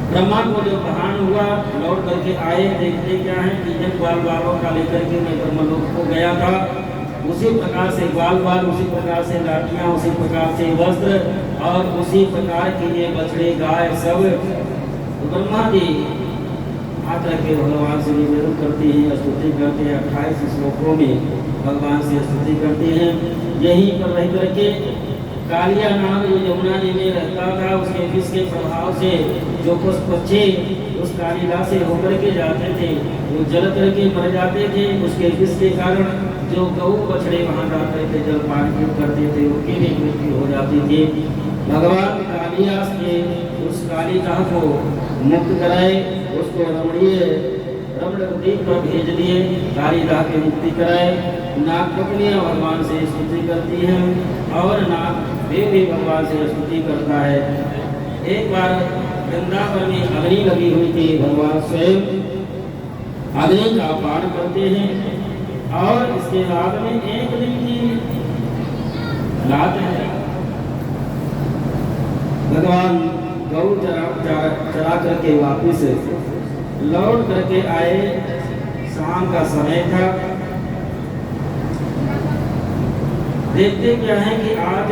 ब्रह्मा को जो प्रधान हुआ, लौट करके आए, देखते क्या है कि जब ग्वाल बालों का लेकर के मैं ब्रह्मलोक को गया था, उसी प्रकार से ग्वाल बाल, उसी प्रकार से लाठियाँ, उसी प्रकार से वस्त्र और उसी प्रकार के लिए बछड़े गाय सब। तो ब्रह्मा जी आकर के भगवान से निवेदन करते हैं, स्तुति करते हैं। 28 श्लोकों में भगवान से स्तुति करते हैं। यहीं पर रह करके कालिया नाग जो यमुना जी में रहता था, उसके विष के प्रभाव से जो कुछ पक्षी उस कालिया से होकर के जाते थे वो जल करके मर जाते थे। उसके विष के कारण जो गौ बछड़े वहाँ जाते थे जल पान करते थे, उनकी भी मृत्यु हो जाती थी। भगवान कालिदास ने उस कालिका को मुक्त कराए, उसको रमणीय रमण द्वीप पर भेज दिए, कालिदास की मुक्ति कराए। नाग पत्नियां भगवान से स्तुति करती हैं और नाग देव भी भगवान से स्तुति करता है। एक बार वृंदावन में अग्नि लगी हुई थी, भगवान स्वयं अग्नि का पान करते हैं। और इसके बाद में एक दिन की रात है, भगवान गौ चरा करके वापिस लौट करके आए। शाम का समय था। देखते क्या है कि आज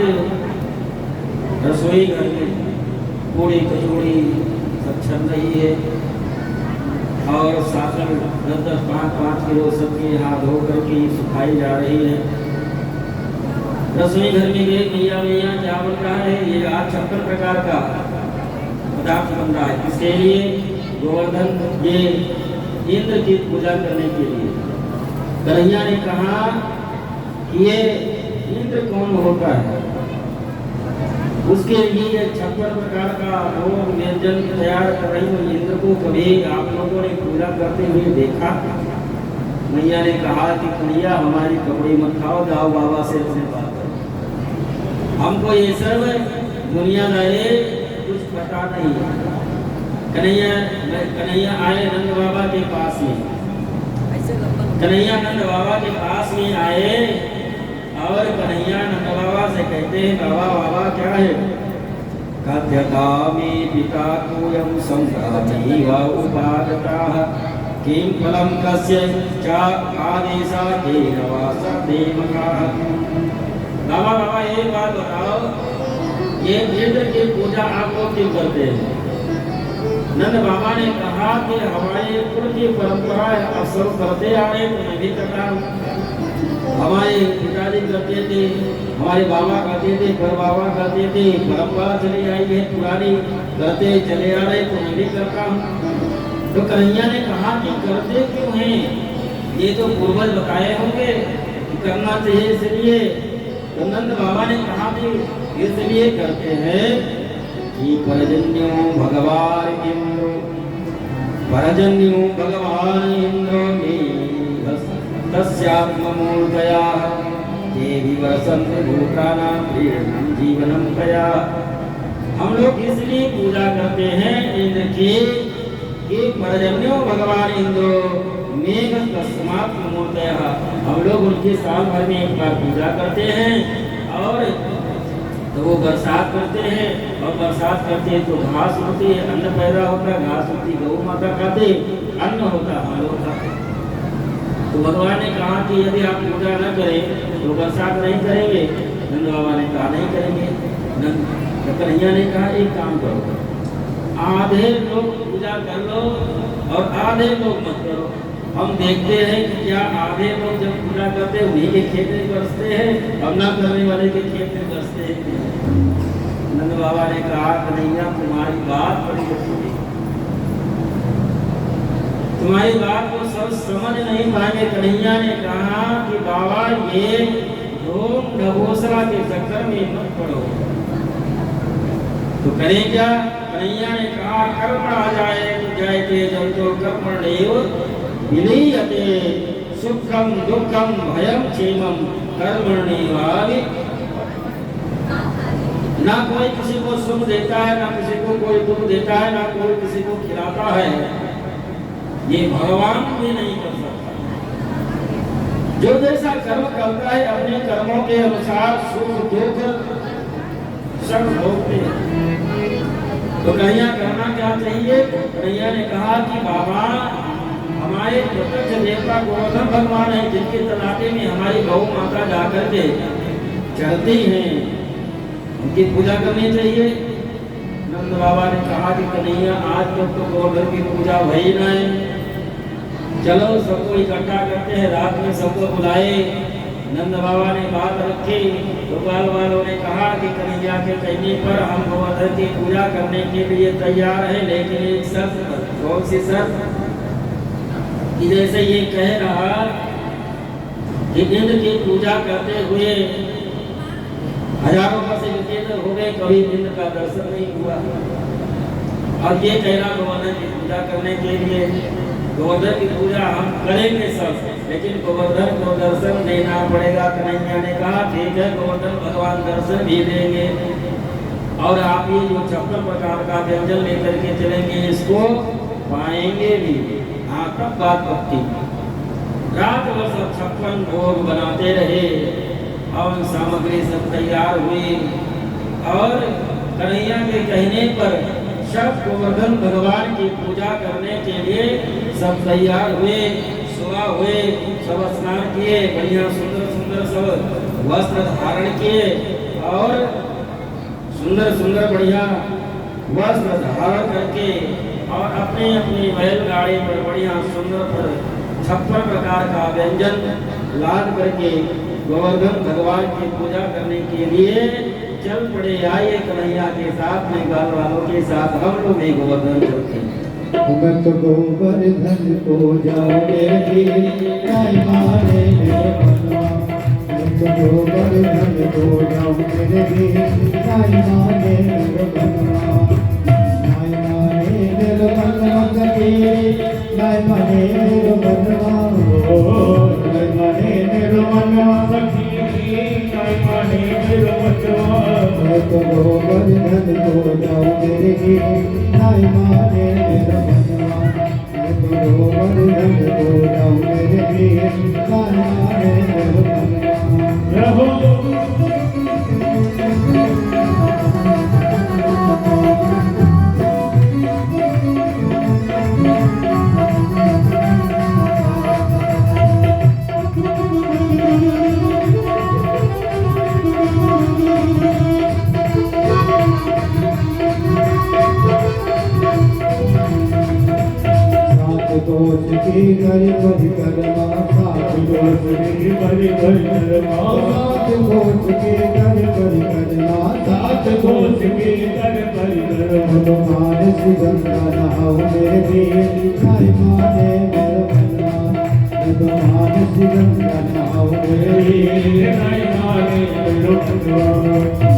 रसोई घर में पूड़ी कचौड़ी सब चल रही है और सासन 10-10, 5-5 किलो सब्जी हाथ धो करके सुखाई जा रही है। रसोई घर में गए, मैया क्या बन रहा है? ये आज 56 प्रकार का पदार्थ बन रहा है। इसके लिए गोवर्धन, ये इंद्र की पूजा करने के लिए। कन्हैया ने कहा कि ये इंद्र कौन होता है? उसके लिए 56 प्रकार का भोग व्यंजन तैयार कर रही हूँ। इंद्र को कभी आप लोगों ने पूजा करते हुए देखा? मैया ने कहा कि कन्हैया हमारी कपड़े मत खाओ, जाओ बाबा से अपने बात करो। हमको ये सब दुनियादारी कुछ पता नहीं। कन्हैया आए नंद बाबा के पास में। कन्हैया नंद बाबा के पास में आए और कन्हैया नंद बाबा से कहते हैं, बाबा बाबा क्या है? कथ्यतामि पिता कोऽयं संक्रामी वा उपागतः किं फलं कस्य च आदेशादेन वा सदेवकाः। बाबा बाबा एक बात बताओ, ये इंद्र की पूजा आप लोग क्यों करते हैं? नंद बाबा ने कहा कि हमारे कुल की परंपरा अब सब करते आ रहे, तो मैं भी करता हूँ। हमारे पिताजी करते थे, हमारे बाबा करते थे, पर बाबा करते थे, परंपरा चली आई है पुरानी, करते चले आ रहे, तो मैं भी करता हूँ। तो कन्हैया ने कहा कि करते क्यों हैं? ये तो पूर्वज बताए होंगे कि करना चाहिए, इसलिए। तो नंद बाबा ने कहा कि इसलिए करते हैं कि परजन्यो भगवान इंद्र, परजन्यो भगवान इंद्र में तस्यात्ममूर्तया ये विवसन्ति भूतानां प्रीणनं जीवनं तया। हम लोग इसलिए पूजा करते हैं इंद्र की कि पर्जन्यो भगवान इंद्रो मेघ तस्मात् मूर्तयः। हम लोग उनकी साल भर में एक बार पूजा करते हैं और तो वो बरसात करते हैं और बरसात करते हैं तो घास होती है, अन्न पैदा होता है, घास होती गौ माता खाते, अन्न होता हम लोग खाते। तो भगवान ने कहा कि यदि आप पूजा न करें तो बरसात नहीं करेंगे। नंद बाबा ने कहा नहीं करेंगे। नंद कन्हैया ने कहा एक काम करो, आधे लोग पूजा कर लो और आधे लोग मत करो। हम देखते हैं कि क्या आधे लोग जब पूजा करते हैं उन्हीं के खेत में बरसते हैं और ना करने वाले के खेत में बरसते हैं। नंद बाबा ने कहा कन्हैया तुम्हारी बात बड़ी अच्छी है, तुम्हारी बात को सब समझ नहीं पाएंगे। कन्हैया ने कहा कि बाबा ये ढोंग ढबोसला के चक्कर में मत पड़ो। तो करें क्या? कन्हैया ने कहा कर्म आ जाए जायते जंतो कर्मण्येव विलीयते सुखम दुखम भयम क्षेमम कर्मण्येवावि। ना कोई किसी को सुख देता है, ना किसी को कोई दुख देता है, ना कोई किसी को खिलाता है। ये भगवान भी नहीं कर सकता। जो जैसा कर्म करता है अपने कर्मों के अनुसार सुख दुख सब भोगते हैं। तो कन्हैया करना क्या चाहिए? कन्हैया ने कहा कि बाबा हमारे प्रत्यक्ष देवता गोवर्धन भगवान है जिनके तलाटे में हमारी गौ माता जाकर के चलती हैं, उनकी पूजा करनी चाहिए। नंद बाबा ने कहा कि कन्हैया आज तक तो गोवर्धन की पूजा हुई ना है, चलो सबको इकट्ठा करते हैं, रात में सबको बुलाए। नंद बाबा ने बात रखी, गोपाल वालों ने कहा कि कन्हैया के कहने पर हम गोवर्धन की पूजा करने के लिए तैयार हैं, लेकिन एक शर्त पर। कौन सी शर्त? कि जैसे ये कह रहा कि इंद्र की पूजा करते हुए हजारों वर्ष व्यतीत हो गए, कभी इंद्र का दर्शन नहीं हुआ, और ये कह रहा गोवर्धन की पूजा करने के लिए गोवर्धन की पूजा हम करेंगे सब, लेकिन गोवर्धन को दर्शन देना पड़ेगा। कन्हैया ने कहा ठीक है, गोवर्धन भगवान दर्शन भी देंगे और आप ये जो 56 प्रकार का व्यंजन लेकर के चलेंगे इसको पाएंगे भी। हाँ, तब बात पक्की। रात भर सब 56 भोग बनाते रहे और सामग्री सब तैयार हुई और कन्हैया के कहने पर सब गोवर्धन भगवान की पूजा करने के लिए सब तैयार हुए। सुबह हुए, सब स्नान किए, बढ़िया सुंदर सुंदर सब वस्त्र धारण किए और सुंदर सुंदर बढ़िया वस्त्र धारण करके और अपने अपने बैलगाड़ी पर बढ़िया सुंदर पर 56 प्रकार का व्यंजन लाद करके गोवर्धन भगवान की पूजा करने के लिए चल पड़े। आइए कन्हैया के साथ में गाल वालों के साथ हम लोग भी गोवर्धन चलते हैं। भगत गोवर्धन को जाओगे भी नहीं माने मेरे बनवा। भगत गोवर्धन को जाओगे भी नहीं माने मेरे बनवा। नहीं माने मेरे बनवा कभी, नहीं माने मेरे बनवा। नहीं माने मेरे बनवा सखी, नहीं माने मेरे बनवा। भगत गोवर्धन को जाओगे भी नहीं माने मेरे बनवा। भगत गोवर्धन को जाओगे भी नहीं माने मेरे बनवा। दोष की गरी गरी करना, साथ दोष की गरी गरी करना। साथ दोष की गरी गरी करना, साथ दोष की गरी गरी करना। तो मानस गंगा नहाओ मेरे वीर, नहीं माने मेरे बनवा। तो मानस गंगा नहाओ मेरे वीर, नहीं माने मेरे बनवा।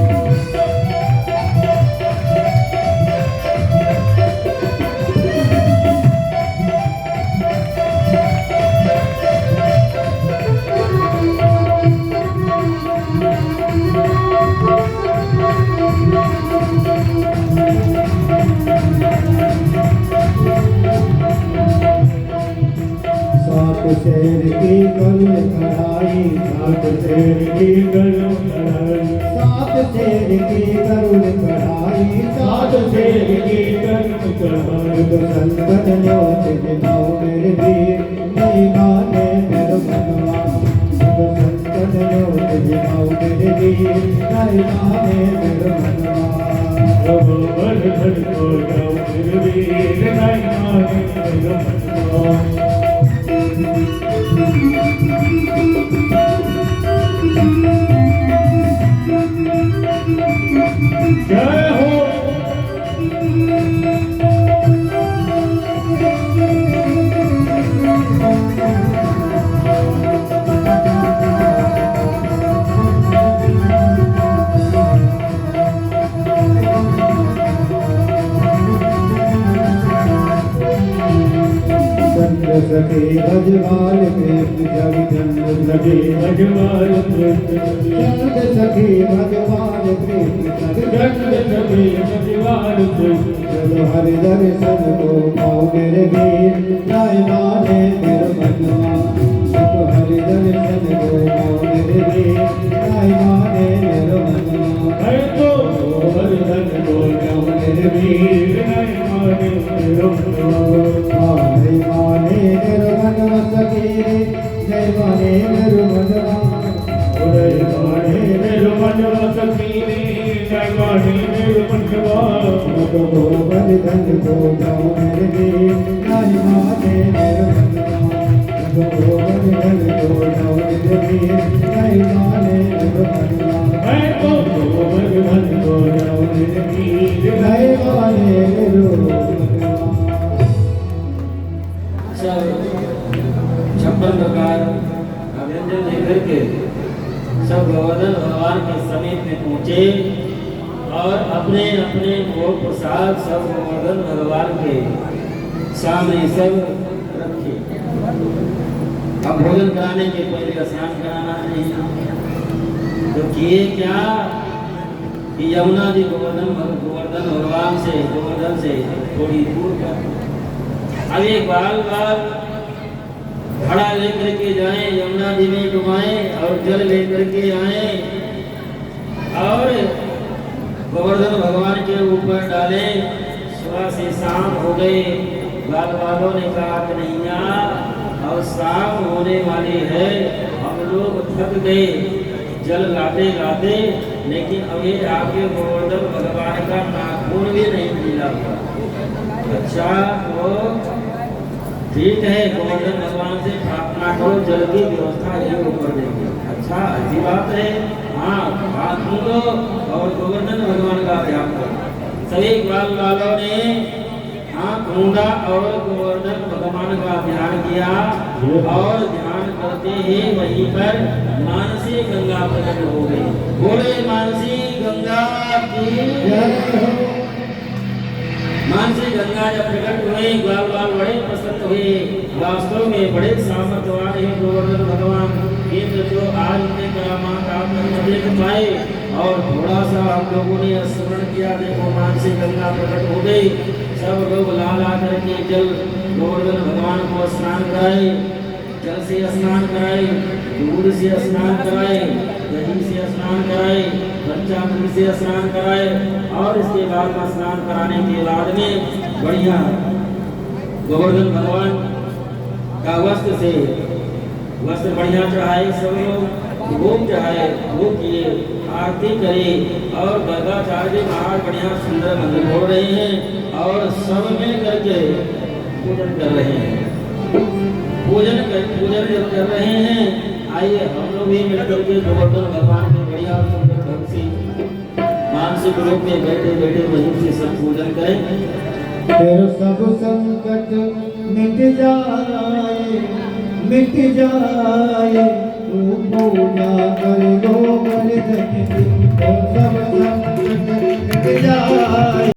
शेर की करुण कढ़ाई, सात शेर की करुण कढ़ाई, सात शेर की करुण कढ़ाई, सात शेर की करुण कढ़ाई। तो संकट न्योत गिनाओ मेरे वीर, नहीं माने मेरे मनवा। तो संकट न्योत गिनाओ मेरे वीर, नहीं माने मेरे मनवा। अब वर्धन को जाओ फिर वीर, नहीं माने मेरा मनवा। जय हो। चंद्र सखे भजवाल कृष्ण जग चंद्र लगे भगवान कृष्ण, चंद्र सखे भजवाल कृष्ण जग चंद्र सखे भगवान कृष्ण। चलो हरि दर्शन को पाओ मेरे वीर, नहीं माने मेरे मनवा। चलो हरि दर्शन को पाओ मेरे वीर, नहीं माने मेरे मनवा। है तो वर्धन को जाओ मेरे वीर, नहीं माने मेरा मनवा। नहीं माने मेरे मनवा सखी, नहीं माने मेरे मनवा। उदय माने मेरे मनवा सखी, नहीं माने मेरे मनवा। तो वर्धन को जाओ मेरे वीर, नहीं माने मेरे मनवा। तो वर्धन को जाओ मेरे वीर, नहीं माने मेरे मनवा। है तो वर्धन को जाओ मेरे वीर, नहीं माने मेरे मनवा। सब 56 प्रकार का व्यंजन लेकर के सब गोवर्धन भगवान के समीप में पहुँचे और अपने अपने भोग प्रसाद सब गोवर्धन भगवान के सामने सब रखे। अब भोजन कराने के पहले स्नान कराना चाहिए। तो किए क्या कि यमुना जी गोवर्धन भगवान से गोवर्धन से थोड़ी दूर कर अब एक बाल घड़ा लेकर के जाएं, यमुना जी में डुबाएं और जल लेकर के आए और गोवर्धन भगवान के ऊपर डालें। सुबह से शाम हो गए, बाल वालों ने कहा कि नैया और शाम होने वाली है, हम लोग थक गए जल लाते लाते, लेकिन अभी आगे गोवर्धन भगवान का नाखून भी नहीं मिला हुआ। अच्छा तो ठीक है, गोवर्धन भगवान से प्रार्थना करो, जल की व्यवस्था ये ऊपर देंगे। अच्छा अच्छी बात है, हाँ बात सुनो और गोवर्धन भगवान का ध्यान करो। सभी ग्राम वालों ने आँख मूंदा और गोवर्धन भगवान का ध्यान किया और ध्यान करते ही वहीं पर मानसी गंगा प्रकट हो गई। बोले मानसी गंगा की। मानसी गंगा जब प्रकट हुए, ग्वाल वाल बड़े प्रसन्न हुए। वास्तव में बड़े सामर्थ्यवान है गोवर्धन भगवान, किंतु जो आज उनके करामात आप नहीं देख पाए और थोड़ा सा हम लोगों ने स्मरण किया, देखो मानसी गंगा प्रकट हो गई। सब लोग ला करके जल गोवर्धन भगवान को स्नान कराए, जल से स्नान कराए, दूध से स्नान कराए, दही से स्नान कराए, पंचामृत से स्नान कराए और इसके बाद में स्नान कराने के बाद में बढ़िया गोवर्धन भगवान का वस्त्र बढ़िया चढ़ाए, सब लोग भोग चढ़ाए, भोग किए, आरती करे और गर्गाचार्य महाराज बढ़िया सुंदर मंदिर बोल रहे हैं और सब मिल करके पूजन कर रहे हैं। पूजन कर रहे हैं। आइए हम लोग भी मिलकर के गोवर्धन भगवान के बढ़िया सुंदर ढंग से मानसिक रूप में बैठे बैठे वहीं से सब पूजन करें। तेरा सब संकट मिट जाए, मिट जाए, तू पूजा कर गोवर्धन की। सब संकट मिट जाए।